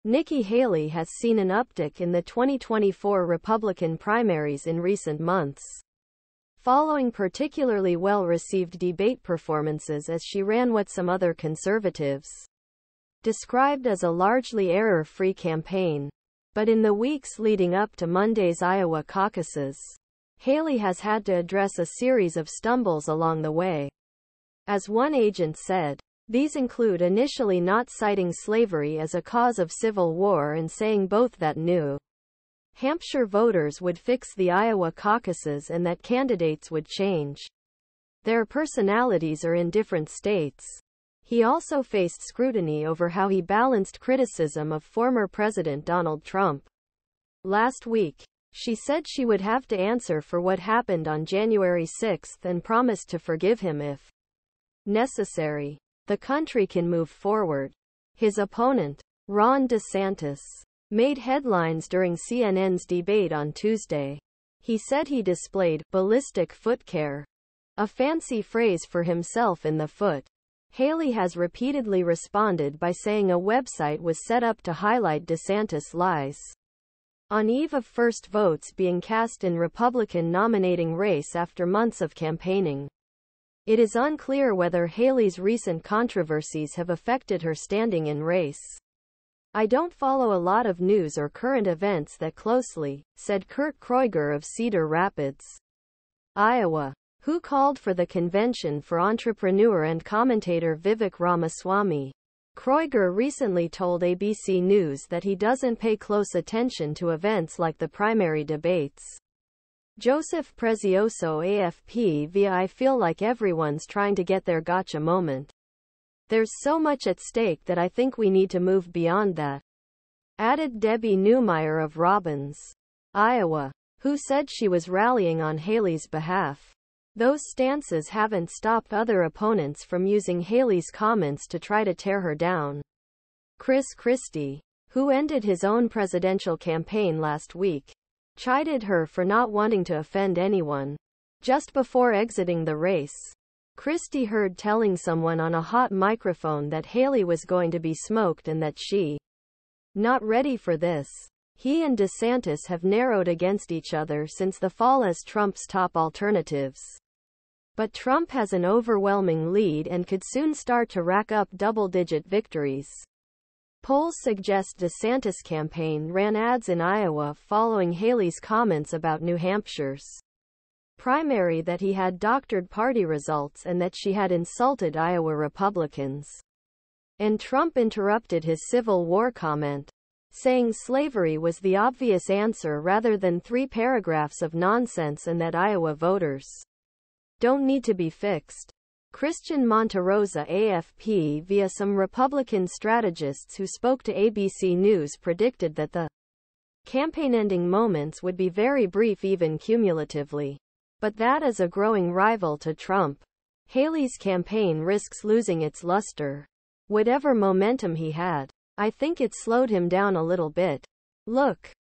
Nikki Haley has seen an uptick in the 2024 Republican primaries in recent months, following particularly well-received debate performances as she ran what some other conservatives described as a largely error-free campaign. But in the weeks leading up to Monday's Iowa caucuses, Haley has had to address a series of stumbles along the way. As one agent said, these include initially not citing slavery as a cause of civil war and saying both that New Hampshire voters would fix the Iowa caucuses and that candidates would change their personalities or in different states. He also faced scrutiny over how he balanced criticism of former President Donald Trump. Last week, she said she would have to answer for what happened on January 6 and promised to forgive him if necessary. The country can move forward. His opponent, Ron DeSantis, made headlines during CNN's debate on Tuesday. He said he displayed ballistic foot care, a fancy phrase for himself in the foot. Haley has repeatedly responded by saying a website was set up to highlight DeSantis' lies. On eve of first votes being cast in Republican nominating race after months of campaigning, it is unclear whether Haley's recent controversies have affected her standing in race. "I don't follow a lot of news or current events that closely," said Kurt Kroeger of Cedar Rapids, Iowa, who called for the convention for entrepreneur and commentator Vivek Ramaswamy. Kroeger recently told ABC News that he doesn't pay close attention to events like the primary debates. Joseph Prezioso AFP via "I feel like everyone's trying to get their gotcha moment. There's so much at stake that I think we need to move beyond that," added Debbie Newmeyer of Robbins, Iowa, who said she was rallying on Haley's behalf. Those stances haven't stopped other opponents from using Haley's comments to try to tear her down. Chris Christie, who ended his own presidential campaign last week, chided her for not wanting to offend anyone. Just before exiting the race, Christie heard telling someone on a hot microphone that Haley was going to be smoked and that she not ready for this. He and DeSantis have narrowed against each other since the fall as Trump's top alternatives. But Trump has an overwhelming lead and could soon start to rack up double-digit victories. Polls suggest DeSantis' campaign ran ads in Iowa following Haley's comments about New Hampshire's primary, that he had doctored party results and that she had insulted Iowa Republicans. And Trump interrupted his Civil War comment, saying slavery was the obvious answer rather than 3 paragraphs of nonsense and that Iowa voters don't need to be fixed. Christian Monterosa AFP via some Republican strategists who spoke to ABC News predicted that the campaign-ending moments would be very brief even cumulatively. But that as a growing rival to Trump, Haley's campaign risks losing its luster. Whatever momentum he had, I think it slowed him down a little bit. Look,